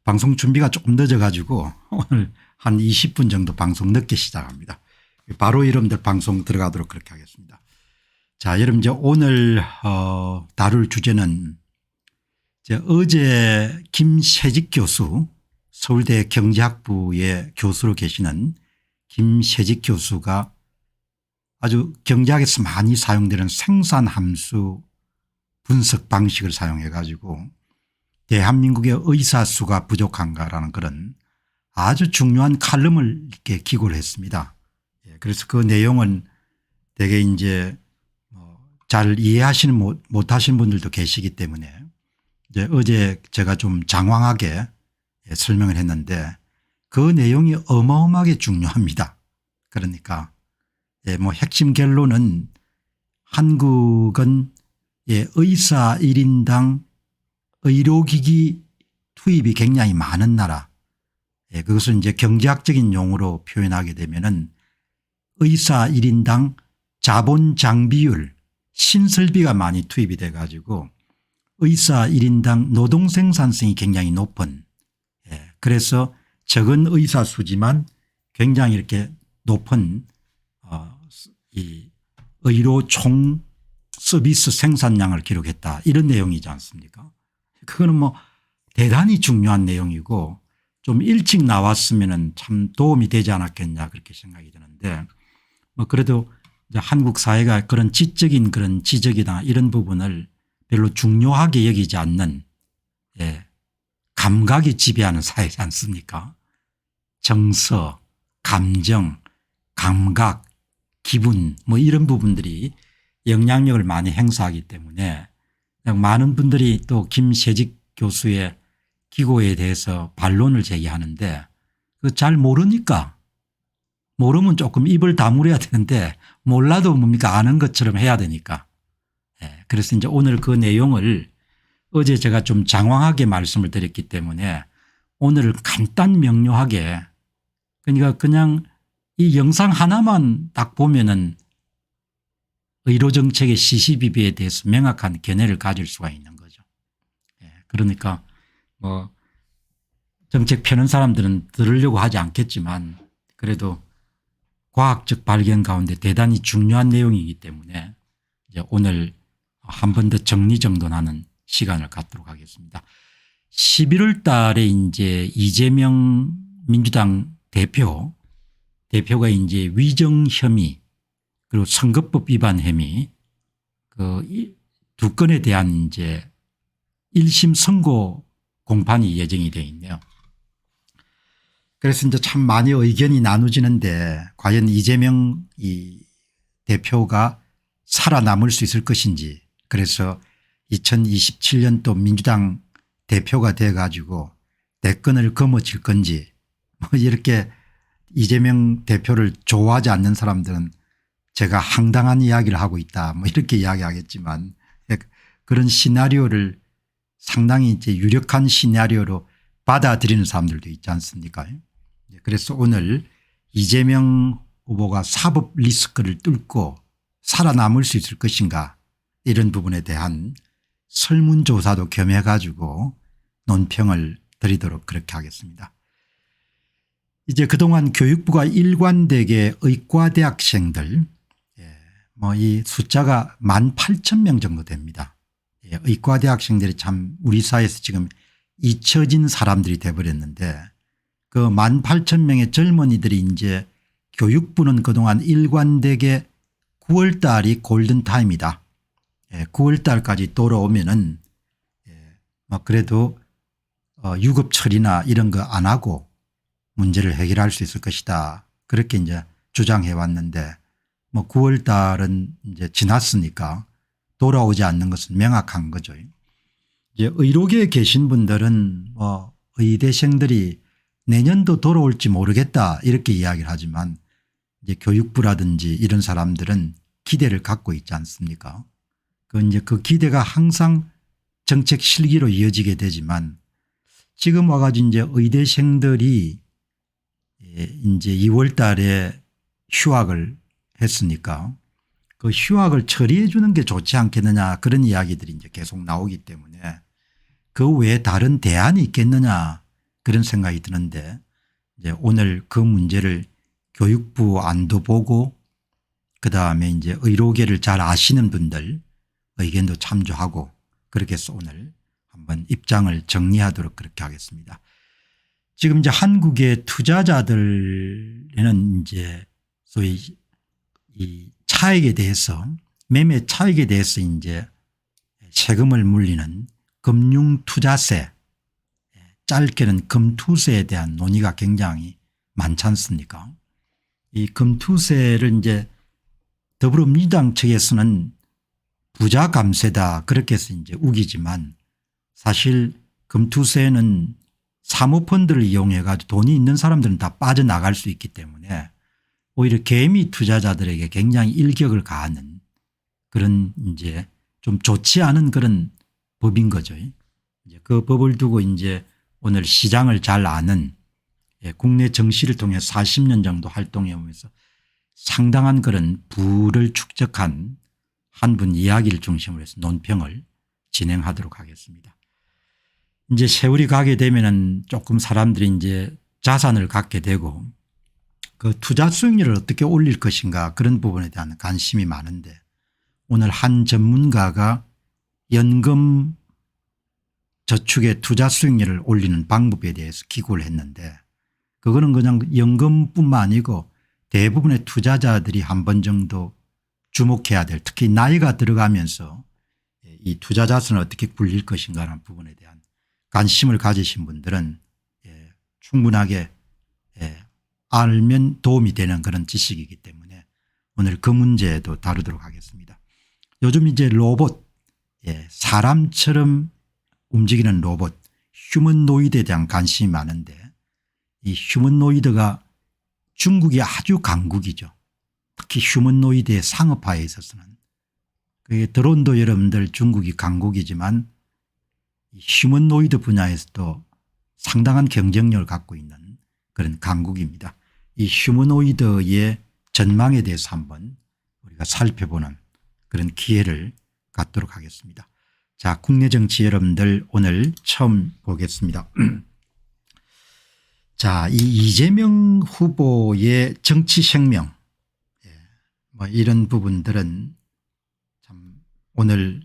방송 준비가 조금 늦어 가지고 오늘 한 20분 정도 방송 늦게 시작합니다. 바로 여러분들 방송 들어가도록 그렇게 하겠습니다. 자, 여러분 이제 오늘 다룰 주제는 어제 김세직 교수, 서울대 경제학부의 교수로 계시는 김세직 교수가 아주 경제학에서 많이 사용되는 생산함수 분석 방식을 사용해 가지고 대한민국의 의사 수가 부족한가라는 그런 아주 중요한 칼럼을 이렇게 기고를 했습니다. 그래서 그 내용은 되게 이제 잘 이해하시는 못하시는 분들도 계시기 때문에 이제 어제 제가 좀 장황하게 설명을 했는데 그 내용이 어마어마하게 중요합니다. 그러니까 뭐 핵심 결론은 한국은 의사 1인당 의료기기 투입이 굉장히 많은 나라. 그것을 이제 경제학적인 용어로 표현하게 되면은 의사 1인당 자본 장비율 신설비가 많이 투입이 돼 가지고 의사 1인당 노동 생산성이 굉장히 높은, 그래서 적은 의사 수지만 굉장히 이렇게 높은 이 의료 총 서비스 생산량을 기록했다, 이런 내용이지 않습니까? 그거는 뭐 대단히 중요한 내용이고 좀 일찍 나왔으면 참 도움이 되지 않았겠냐 그렇게 생각이 드는데, 뭐 그래도 이제 한국 사회가 그런 지적인 그런 지적이나 이런 부분을 별로 중요하게 여기지 않는 감각이 지배하는 사회지 않습니까? 정서, 감정, 감각, 기분 뭐 이런 부분들이 영향력을 많이 행사하기 때문에 많은 분들이 또 김세직 교수의 기고에 대해서 반론을 제기하는데 그 잘 모르니까, 모르면 조금 입을 다물어야 되는데 몰라도 뭡니까 아는 것처럼 해야 되니까. 그래서 이제 오늘 그 내용을 어제 제가 좀 장황하게 말씀을 드렸기 때문에 오늘 간단 명료하게, 그러니까 그냥 이 영상 하나만 딱 보면은 의료정책의 시시비비에 대해서 명확한 견해를 가질 수가 있는 거죠. 그러니까 뭐 정책 펴는 사람들은 들으려고 하지 않겠지만 그래도 과학적 발견 가운데 대단히 중요한 내용이기 때문에 이제 오늘 한 번 더 정리정돈하는 시간을 갖도록 하겠습니다. 11월 달에 이제 이재명 민주당 대표가 이제 위정 혐의 그리고 선거법 위반 혐의 그 두 건에 대한 이제 1심 선고 공판이 예정이 되어 있네요. 그래서 이제 참 많이 의견이 나누지는데 과연 이재명 이 대표가 살아남을 수 있을 것인지, 그래서 2027년 또 민주당 대표가 돼 가지고 대권을 거머쥘 건지, 뭐 이렇게 이재명 대표를 좋아하지 않는 사람들은 제가 황당한 이야기를 하고 있다 뭐 이렇게 이야기하겠지만 그런 시나리오를 상당히 이제 유력한 시나리오로 받아들이는 사람들도 있지 않습니까? 그래서 오늘 이재명 후보가 사법 리스크를 뚫고 살아남을 수 있을 것인가 이런 부분에 대한 설문조사도 겸해 가지고 논평을 드리도록 그렇게 하겠습니다. 이제 그동안 교육부가 일관되게 의과대학생들 뭐 이 숫자가 18,000명 정도 됩니다. 의과대학생들이 참 우리 사회에서 지금 잊혀진 사람들이 돼버렸는데 그 18,000명의 젊은이들이 이제 교육부는 그동안 일관되게 9월 달이 골든타임이다. 9월 달까지 돌아오면은 그래도 유급 처리나 이런 거 안 하고 문제를 해결할 수 있을 것이다. 그렇게 이제 주장해 왔는데 뭐 9월 달은 이제 지났으니까 돌아오지 않는 것은 명확한 거죠. 이제 의료계에 계신 분들은 뭐 의대생들이 내년도 돌아올지 모르겠다 이렇게 이야기를 하지만 이제 교육부라든지 이런 사람들은 기대를 갖고 있지 않습니까? 그 기대가 항상 정책 실기로 이어지게 되지만 지금 와가지고 이제 의대생들이 이제 2월 달에 휴학을 했으니까 그 휴학을 처리해 주는 게 좋지 않겠느냐 그런 이야기들이 이제 계속 나오기 때문에 그 외에 다른 대안이 있겠느냐 그런 생각이 드는데 이제 오늘 그 문제를 교육부 안도 보고 그다음에 이제 의료계를 잘 아시는 분들 의견도 참조하고 그렇게 해서 오늘 한번 입장을 정리하도록 그렇게 하겠습니다. 지금 이제 한국의 투자자들에는 이제 소위 이 차익에 대해서 매매 차익에 대해서 이제 세금을 물리는 금융투자세 짧게는 금투세에 대한 논의가 굉장히 많지 않습니까? 이 금투세를 이제 더불어민주당 측에서는 부자 감세다 그렇게 해서 이제 우기지만 사실 금투세는 사모펀드를 이용해 가지고 돈이 있는 사람들은 다 빠져나갈 수 있기 때문에 오히려 개미 투자자들에게 굉장히 일격을 가하는 그런 이제 좀 좋지 않은 그런 법인 거죠. 이제 그 법을 두고 이제 오늘 시장을 잘 아는 국내 정시를 통해 40년 정도 활동해 오면서 상당한 그런 부를 축적한 한 분 이야기를 중심으로 해서 논평을 진행하도록 하겠습니다. 이제 세월이 가게 되면은 조금 사람들이 이제 자산을 갖게 되고 그 투자 수익률을 어떻게 올릴 것인가 그런 부분에 대한 관심이 많은데 오늘 한 전문가가 연금 저축의 투자 수익률을 올리는 방법에 대해서 기고를 했는데 그거는 그냥 연금뿐만 아니고 대부분의 투자자들이 한 번 정도 주목해야 될 특히 나이가 들어가면서 이 투자 자산을 어떻게 굴릴 것인가 하는 부분에 대한 관심을 가지신 분들은 충분하게 알면 도움이 되는 그런 지식이기 때문에 오늘 그 문제도 다루도록 하겠습니다. 요즘 이제 로봇 사람처럼 움직이는 로봇 휴머노이드에 대한 관심이 많은데 이 휴머노이드가 중국이 아주 강국이죠. 특히 휴머노이드의 상업화에 있어서는 드론도 여러분들 중국이 강국이지만 휴머노이드 분야에서도 상당한 경쟁력을 갖고 있는 그런 강국입니다. 이 휴머노이드의 전망에 대해서 한번 우리가 살펴보는 그런 기회를 갖도록 하겠습니다. 자, 국내 정치 여러분들 오늘 처음 보겠습니다. 자, 이 이재명 후보의 정치 생명 뭐 이런 부분들은 참 오늘